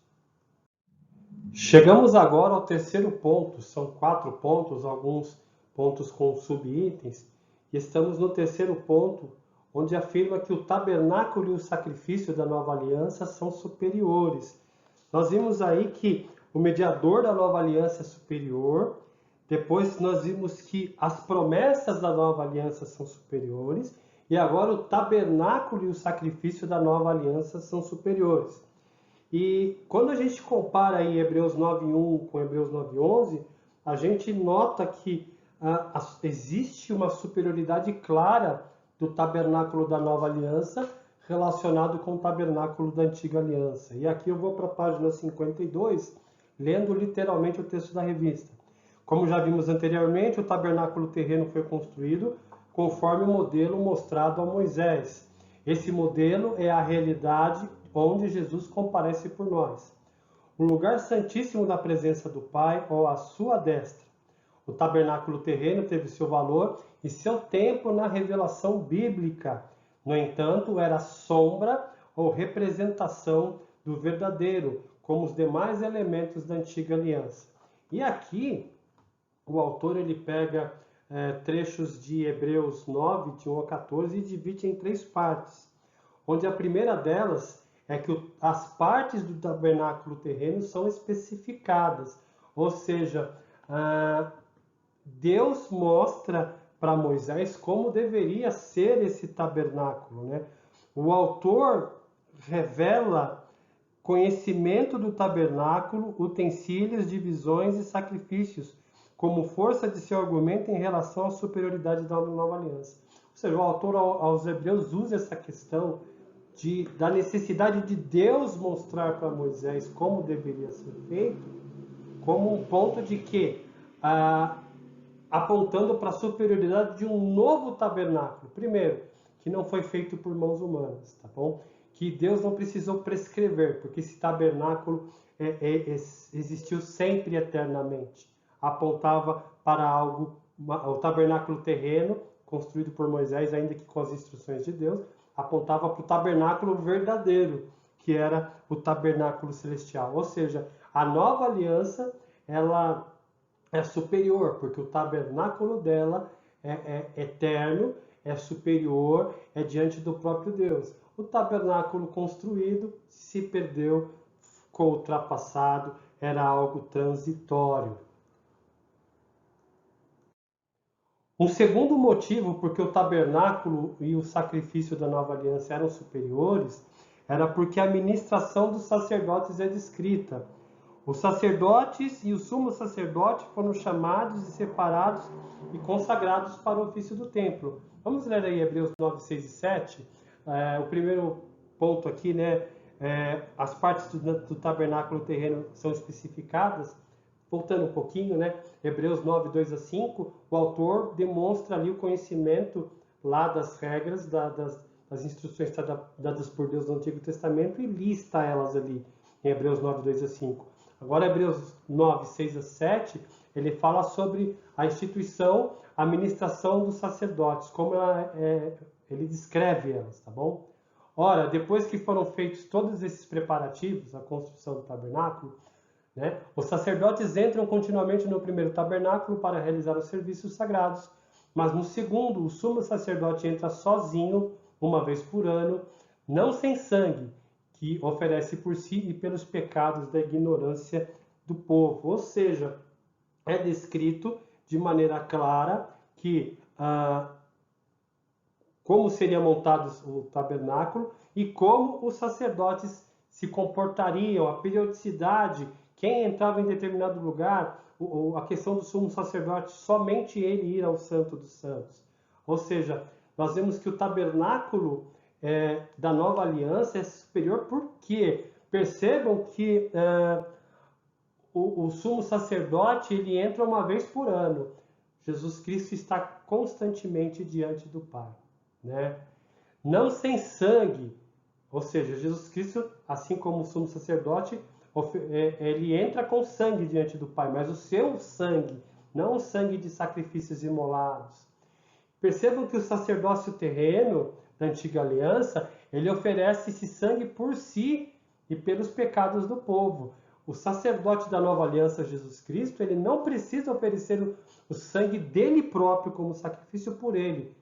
Chegamos agora ao terceiro ponto. São 4 pontos, alguns pontos com subitens. E estamos no terceiro ponto, onde afirma que o tabernáculo e o sacrifício da nova aliança são superiores. Nós vimos aí que o mediador da nova aliança é superior. Depois nós vimos que as promessas da nova aliança são superiores. E agora o tabernáculo e o sacrifício da nova aliança são superiores. E quando a gente compara aí Hebreus 9:1 com Hebreus 9:11, a gente nota que existe uma superioridade clara do tabernáculo da nova aliança relacionado com o tabernáculo da antiga aliança. E aqui eu vou para a página 52, lendo literalmente o texto da revista. Como já vimos anteriormente, o tabernáculo terreno foi construído conforme o modelo mostrado a Moisés. Esse modelo é a realidade onde Jesus comparece por nós. O lugar santíssimo da presença do Pai, ou a sua destra. O tabernáculo terreno teve seu valor e seu tempo na revelação bíblica. No entanto, era sombra ou representação do verdadeiro, como os demais elementos da antiga aliança. E aqui, o autor ele pega trechos de Hebreus 9, de 1 a 14, e divide em 3 partes. Onde a primeira delas é que as partes do tabernáculo terreno são especificadas. Ou seja, Deus mostra para Moisés como deveria ser esse tabernáculo, né? O autor revela conhecimento do tabernáculo, utensílios, divisões e sacrifícios, como força de seu argumento em relação à superioridade da nova aliança. Ou seja, o autor aos Hebreus usa essa questão da necessidade de Deus mostrar para Moisés como deveria ser feito, como um ponto de que, apontando para a superioridade de um novo tabernáculo. Primeiro, que não foi feito por mãos humanas, tá bom? Que Deus não precisou prescrever, porque esse tabernáculo existiu sempre eternamente. Apontava para algo, o tabernáculo terreno, construído por Moisés, ainda que com as instruções de Deus, apontava para o tabernáculo verdadeiro, que era o tabernáculo celestial. Ou seja, a nova aliança, ela é superior, porque o tabernáculo dela é eterno, é superior, é diante do próprio Deus. O tabernáculo construído se perdeu, ficou ultrapassado, era algo transitório. Um segundo motivo porque o tabernáculo e o sacrifício da nova aliança eram superiores era porque a ministração dos sacerdotes é descrita. Os sacerdotes e o sumo sacerdote foram chamados e separados e consagrados para o ofício do templo. Vamos ler aí Hebreus 9, 6 e 7. O primeiro ponto aqui, né? As partes do tabernáculo terreno são especificadas. Voltando um pouquinho, né? Hebreus 9, 2 a 5, o autor demonstra ali o conhecimento lá das regras da as instruções dadas por Deus no Antigo Testamento e lista elas ali em Hebreus 9, 2 a 5. Agora, Hebreus 9, 6 a 7, ele fala sobre a instituição, a ministração dos sacerdotes, como ele descreve elas, tá bom? Ora, depois que foram feitos todos esses preparativos, a construção do tabernáculo, né, os sacerdotes entram continuamente no primeiro tabernáculo para realizar os serviços sagrados, mas no segundo, o sumo sacerdote entra sozinho, uma vez por ano, não sem sangue, que oferece por si e pelos pecados da ignorância do povo. Ou seja, é descrito de maneira clara que como seria montado o tabernáculo e como os sacerdotes se comportariam, a periodicidade, quem entrava em determinado lugar, a questão do sumo sacerdote, somente ele ir ao Santo dos Santos. Ou seja, nós vemos que o tabernáculo da nova aliança é superior porque percebam que o sumo sacerdote ele entra uma vez por ano. Jesus Cristo está constantemente diante do Pai, né? Não sem sangue, ou seja, Jesus Cristo, assim como o sumo sacerdote, ele entra com sangue diante do Pai, mas o seu sangue, não o sangue de sacrifícios imolados. Percebam que o sacerdócio terreno da antiga aliança, ele oferece esse sangue por si e pelos pecados do povo. O sacerdote da nova aliança, Jesus Cristo, ele não precisa oferecer o sangue dele próprio como sacrifício por ele.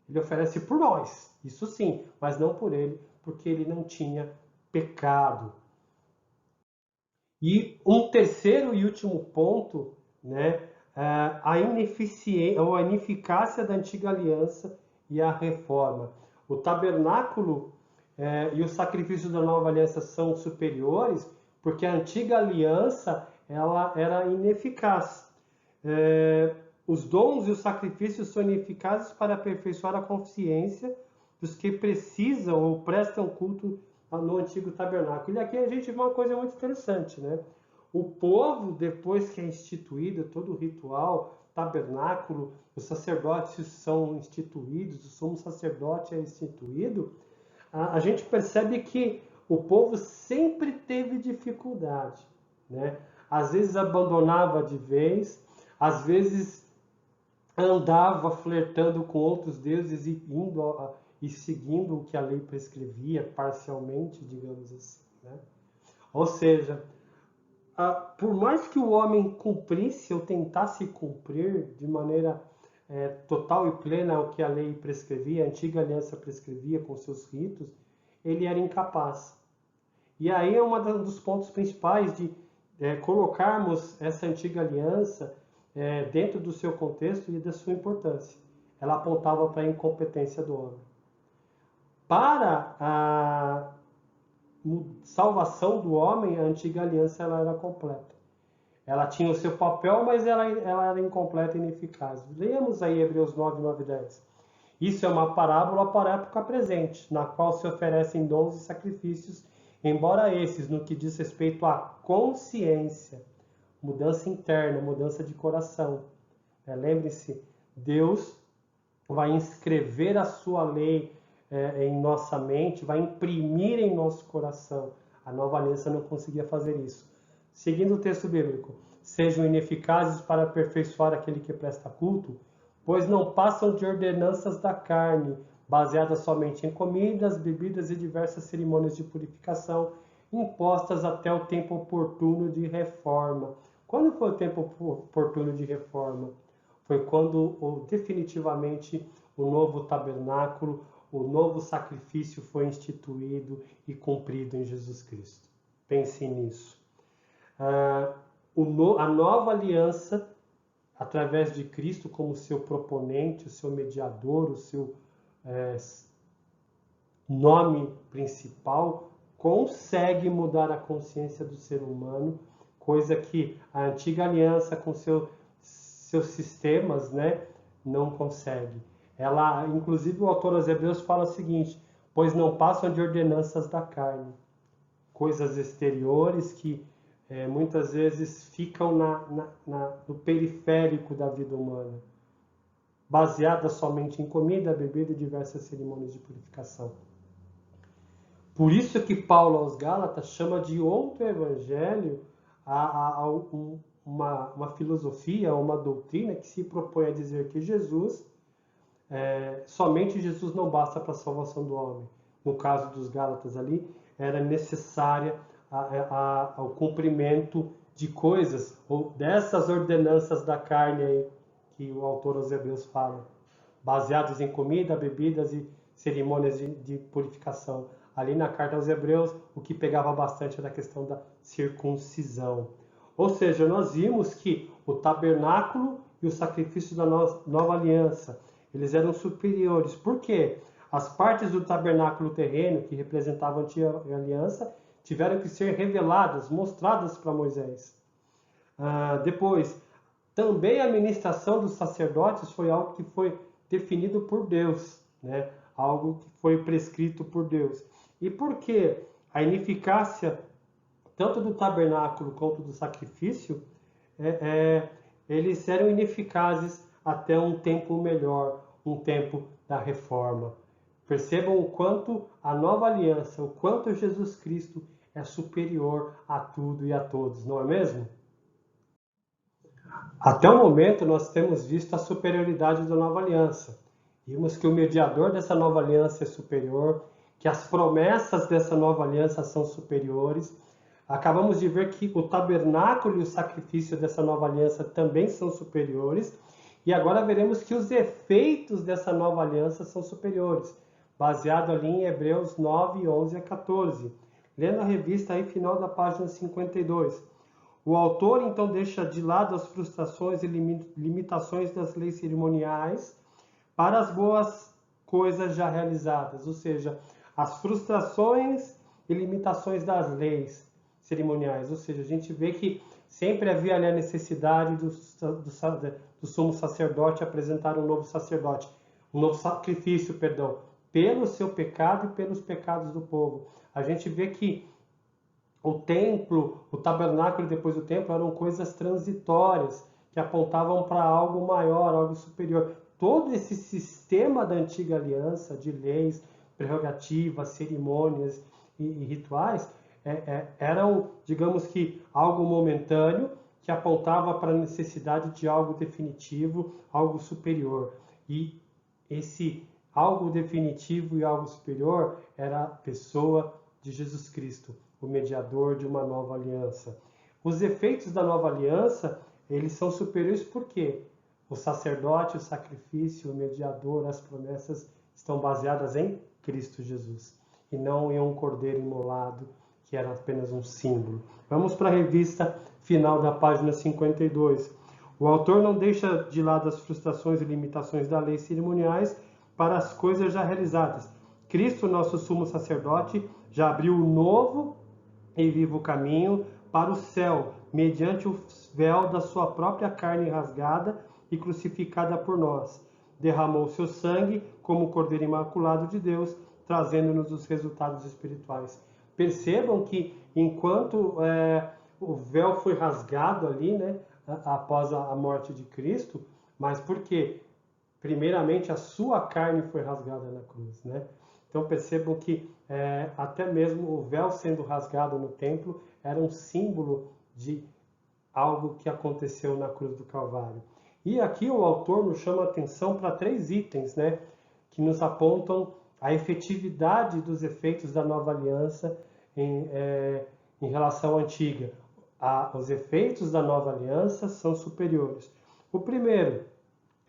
Ele oferece por nós, isso sim, mas não por ele, porque ele não tinha pecado. E um terceiro e último ponto, né, a ineficiência ou a ineficácia da antiga aliança e a reforma. O tabernáculo e o sacrifício da nova aliança são superiores porque a antiga aliança ela era ineficaz. Os dons e os sacrifícios são ineficazes para aperfeiçoar a consciência dos que precisam ou prestam culto no antigo tabernáculo. E aqui a gente vê uma coisa muito interessante, né? O povo, depois que é instituído todo o ritual, tabernáculo, os sacerdotes são instituídos, o sumo sacerdote é instituído, a gente percebe que o povo sempre teve dificuldade, né? Às vezes abandonava de vez, às vezes andava flertando com outros deuses e seguindo o que a lei prescrevia, parcialmente, digamos assim, né? Ou seja, por mais que o homem cumprisse ou tentasse cumprir de maneira total e plena o que a lei prescrevia, a antiga aliança prescrevia com seus ritos, ele era incapaz. E aí é um dos pontos principais de colocarmos essa antiga aliança dentro do seu contexto e da sua importância. Ela apontava para a incompetência do homem. Para a salvação do homem, a antiga aliança ela era completa. Ela tinha o seu papel, mas ela era incompleta e ineficaz. Leamos aí Hebreus 9, 9 e 10. Isso é uma parábola para a época presente, na qual se oferecem dons e sacrifícios, embora esses, no que diz respeito à consciência, mudança interna, mudança de coração. Lembre-se, Deus vai inscrever a sua lei em nossa mente, vai imprimir em nosso coração. A nova aliança não conseguia fazer isso. Seguindo o texto bíblico, sejam ineficazes para aperfeiçoar aquele que presta culto, pois não passam de ordenanças da carne, baseadas somente em comidas, bebidas e diversas cerimônias de purificação, impostas até o tempo oportuno de reforma. Quando foi o tempo oportuno de reforma? Foi quando definitivamente o novo tabernáculo, o novo sacrifício foi instituído e cumprido em Jesus Cristo. Pense nisso. A nova aliança, através de Cristo como seu proponente, o seu mediador, o seu nome principal, consegue mudar a consciência do ser humano, coisa que a antiga aliança com seus sistemas, né, não consegue. Ela, inclusive o autor aos Hebreus fala o seguinte: pois não passam de ordenanças da carne, coisas exteriores que muitas vezes ficam no periférico da vida humana. baseada somente em comida, bebida e diversas cerimônias de purificação. Por isso que Paulo aos Gálatas chama de outro evangelho uma filosofia, uma doutrina que se propõe a dizer que somente Jesus não basta para a salvação do homem. No caso dos Gálatas ali, era necessária o cumprimento de coisas, ou dessas ordenanças da carne aí, que o autor aos Hebreus fala, baseados em comida, bebidas e cerimônias de purificação. Ali na carta aos Hebreus, o que pegava bastante era a questão da circuncisão. Ou seja, nós vimos que o tabernáculo e o sacrifício da nova aliança, eles eram superiores. Por quê? As partes do tabernáculo terreno, que representavam a antiga aliança, tiveram que ser reveladas, mostradas para Moisés. Depois, também a ministração dos sacerdotes foi algo que foi definido por Deus, né? Algo que foi prescrito por Deus. E por que a ineficácia tanto do tabernáculo quanto do sacrifício, eles eram ineficazes até um tempo melhor, um tempo da reforma. Percebam o quanto a nova aliança, o quanto Jesus Cristo é superior a tudo e a todos, não é mesmo? Até o momento nós temos visto a superioridade da nova aliança. Vimos que o mediador dessa nova aliança é superior, que as promessas dessa nova aliança são superiores. Acabamos de ver que o tabernáculo e o sacrifício dessa nova aliança também são superiores. E agora veremos que os efeitos dessa nova aliança são superiores, baseado ali em Hebreus 9, 11 a 14. Lendo a revista aí, final da página 52. O autor, então, deixa de lado as frustrações e limitações das leis cerimoniais para as boas coisas já realizadas, ou seja, as frustrações e limitações das leis cerimoniais. Ou seja, a gente vê que sempre havia ali a necessidade do sumo sacerdote apresentar um novo sacrifício, pelo seu pecado e pelos pecados do povo. A gente vê que o templo, o tabernáculo e depois o templo eram coisas transitórias, que apontavam para algo maior, algo superior. Todo esse sistema da antiga aliança, de leis, prerrogativas, cerimônias e rituais, eram, digamos que, algo momentâneo, que apontava para a necessidade de algo definitivo, algo superior. E esse algo definitivo e algo superior era a pessoa de Jesus Cristo, o mediador de uma nova aliança. Os efeitos da nova aliança, eles são superiores por quê? O sacerdote, o sacrifício, o mediador, as promessas estão baseadas em Cristo Jesus e não em um cordeiro imolado, que era apenas um símbolo. Vamos para a revista final da página 52. O autor não deixa de lado as frustrações e limitações das leis cerimoniais para as coisas já realizadas. Cristo, nosso sumo sacerdote, já abriu um novo e vivo caminho para o céu, mediante o véu da sua própria carne rasgada e crucificada por nós. Derramou seu sangue como o Cordeiro Imaculado de Deus, trazendo-nos os resultados espirituais. Percebam que enquanto o véu foi rasgado ali, né, após a morte de Cristo, mas por quê? Primeiramente, a sua carne foi rasgada na cruz, né? Então percebam que até mesmo o véu sendo rasgado no templo era um símbolo de algo que aconteceu na cruz do Calvário. E aqui o autor nos chama a atenção para 3 itens, né, que nos apontam a efetividade dos efeitos da nova aliança em relação à antiga. Os efeitos da nova aliança são superiores. O primeiro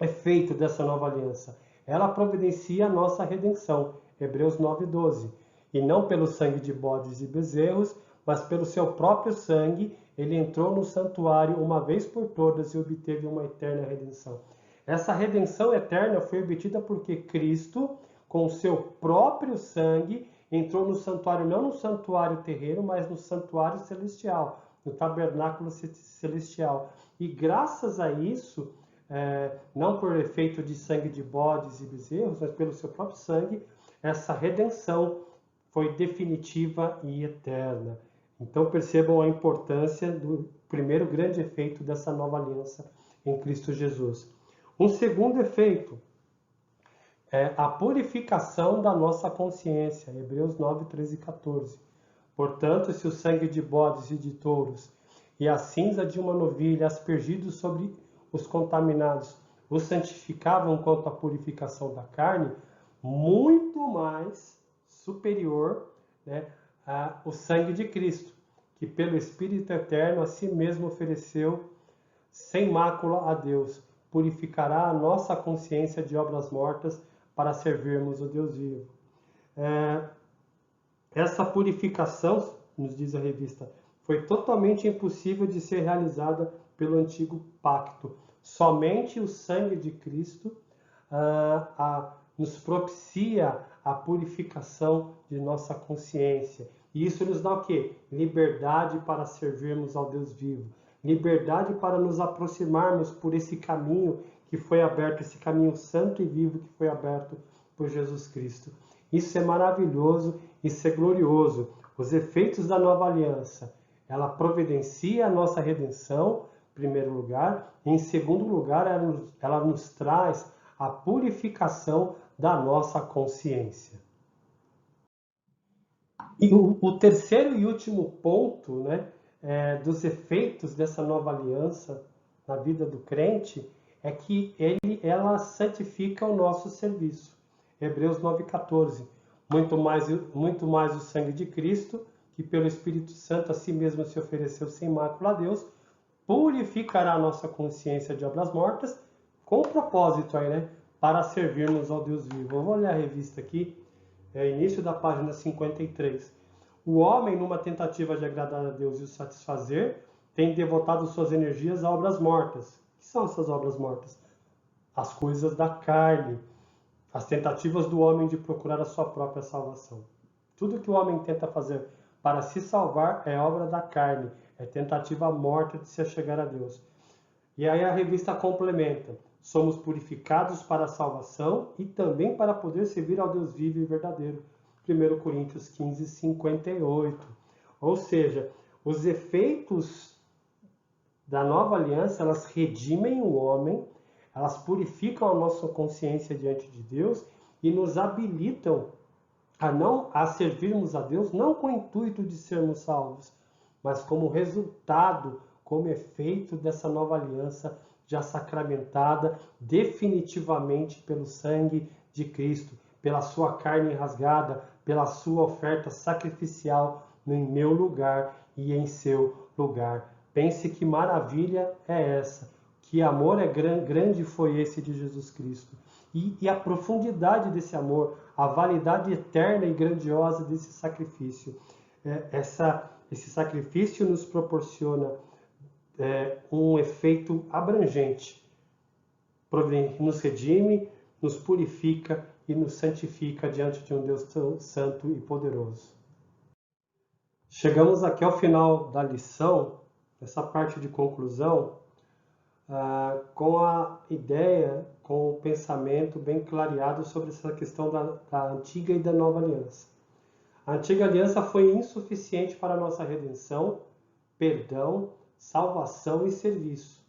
efeito dessa nova aliança, ela providencia a nossa redenção, Hebreus 9:12. E não pelo sangue de bodes e bezerros, mas pelo seu próprio sangue, ele entrou no santuário uma vez por todas e obteve uma eterna redenção. Essa redenção eterna foi obtida porque Cristo, com o seu próprio sangue, entrou no santuário, não no santuário terreno, mas no santuário celestial, no tabernáculo celestial. E graças a isso, não por efeito de sangue de bodes e bezerros, mas pelo seu próprio sangue, essa redenção foi definitiva e eterna. Então percebam a importância do primeiro grande efeito dessa nova aliança em Cristo Jesus. Um segundo efeito é a purificação da nossa consciência, Hebreus 9, 13 e 14. Portanto, se o sangue de bodes e de touros e a cinza de uma novilha aspergidos sobre os contaminados os santificavam quanto à purificação da carne, muito mais superior, né, o sangue de Cristo, que pelo Espírito Eterno a si mesmo ofereceu sem mácula a Deus, purificará a nossa consciência de obras mortas para servirmos o Deus vivo. Essa purificação, nos diz a revista, foi totalmente impossível de ser realizada pelo antigo pacto. Somente o sangue de Cristo nos propicia a purificação de nossa consciência. E isso nos dá o quê? Liberdade para servirmos ao Deus vivo. Liberdade para nos aproximarmos por esse caminho que foi aberto, esse caminho santo e vivo que foi aberto por Jesus Cristo. Isso é maravilhoso, isso é glorioso. Os efeitos da nova aliança, ela providencia a nossa redenção, em primeiro lugar, e em segundo lugar, ela nos traz a purificação da nossa consciência. E o terceiro e último ponto, né, dos efeitos dessa nova aliança na vida do crente é que ela santifica o nosso serviço. Hebreus 9,14. Muito mais o sangue de Cristo, que pelo Espírito Santo a si mesmo se ofereceu sem mácula a Deus, purificará a nossa consciência de obras mortas, com o propósito aí, né, para servirmos ao Deus vivo. Eu vou ler a revista aqui, início da página 53. O homem, numa tentativa de agradar a Deus e o satisfazer, tem devotado suas energias a obras mortas. O que são essas obras mortas? As coisas da carne, as tentativas do homem de procurar a sua própria salvação. Tudo que o homem tenta fazer para se salvar é obra da carne, é tentativa morta de se achegar a Deus. E aí a revista complementa: somos purificados para a salvação e também para poder servir ao Deus vivo e verdadeiro. 1 Coríntios 15, 58. Ou seja, os efeitos da nova aliança, elas redimem o homem, elas purificam a nossa consciência diante de Deus e nos habilitam a servirmos a Deus, não com o intuito de sermos salvos, mas como resultado, como efeito dessa nova aliança já sacramentada definitivamente pelo sangue de Cristo, pela sua carne rasgada, pela sua oferta sacrificial em meu lugar e em seu lugar. Pense que maravilha é essa, que amor grande foi esse de Jesus Cristo. E a profundidade desse amor, a validade eterna e grandiosa desse sacrifício. Esse sacrifício nos proporciona um efeito abrangente, nos redime, nos purifica e nos santifica diante de um Deus santo e poderoso. Chegamos aqui ao final da lição, essa parte de conclusão, com a ideia, com o pensamento bem clareado sobre essa questão da antiga e da nova aliança. A antiga aliança foi insuficiente para a nossa redenção, perdão, salvação e serviço.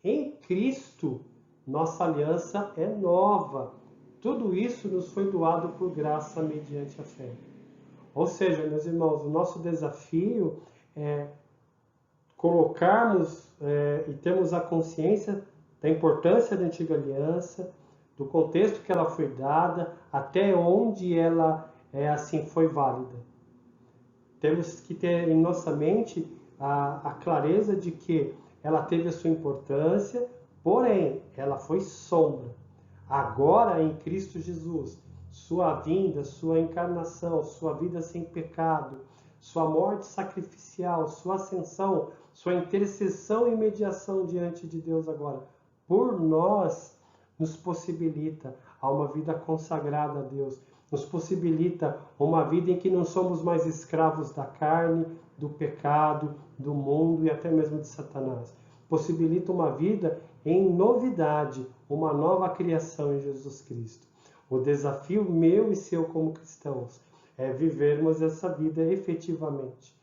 Em Cristo, nossa aliança é nova. Tudo isso nos foi doado por graça mediante a fé. Ou seja, meus irmãos, o nosso desafio é colocarmos e termos a consciência da importância da antiga aliança, do contexto que ela foi dada, até onde ela assim foi válida. Temos que ter em nossa mente a clareza de que ela teve a sua importância, porém, ela foi sombra. Agora, em Cristo Jesus, sua vinda, sua encarnação, sua vida sem pecado, sua morte sacrificial, sua ascensão, sua intercessão e mediação diante de Deus agora, por nós, nos possibilita a uma vida consagrada a Deus, nos possibilita uma vida em que não somos mais escravos da carne, do pecado, do mundo e até mesmo de Satanás. Possibilita uma vida em novidade, uma nova criação em Jesus Cristo. O desafio meu e seu como cristãos é vivermos essa vida efetivamente,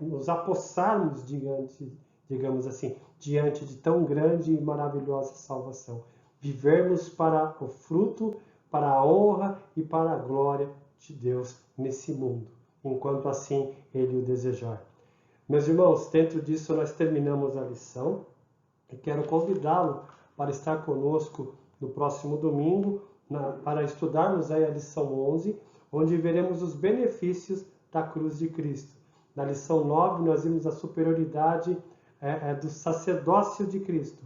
nos apossarmos, digamos assim, diante de tão grande e maravilhosa salvação. vivermos para o fruto, para a honra e para a glória de Deus nesse mundo, enquanto assim Ele o desejar. Meus irmãos, dentro disso nós terminamos a lição e quero convidá-lo para estar conosco no próximo domingo, para estudarmos aí a lição 11, onde veremos os benefícios da cruz de Cristo. Na lição 9 nós vimos a superioridade do sacerdócio de Cristo.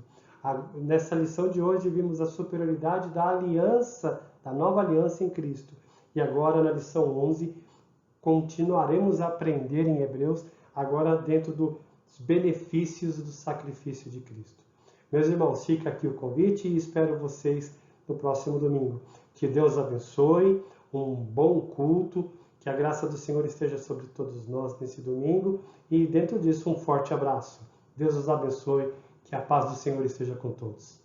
Nessa lição de hoje vimos a superioridade da aliança, da nova aliança em Cristo. E agora na lição 11 continuaremos a aprender em Hebreus, agora dentro dos benefícios do sacrifício de Cristo. Meus irmãos, fica aqui o convite e espero vocês no próximo domingo. Que Deus abençoe, um bom culto, que a graça do Senhor esteja sobre todos nós nesse domingo e dentro disso um forte abraço. Deus os abençoe, que a paz do Senhor esteja com todos.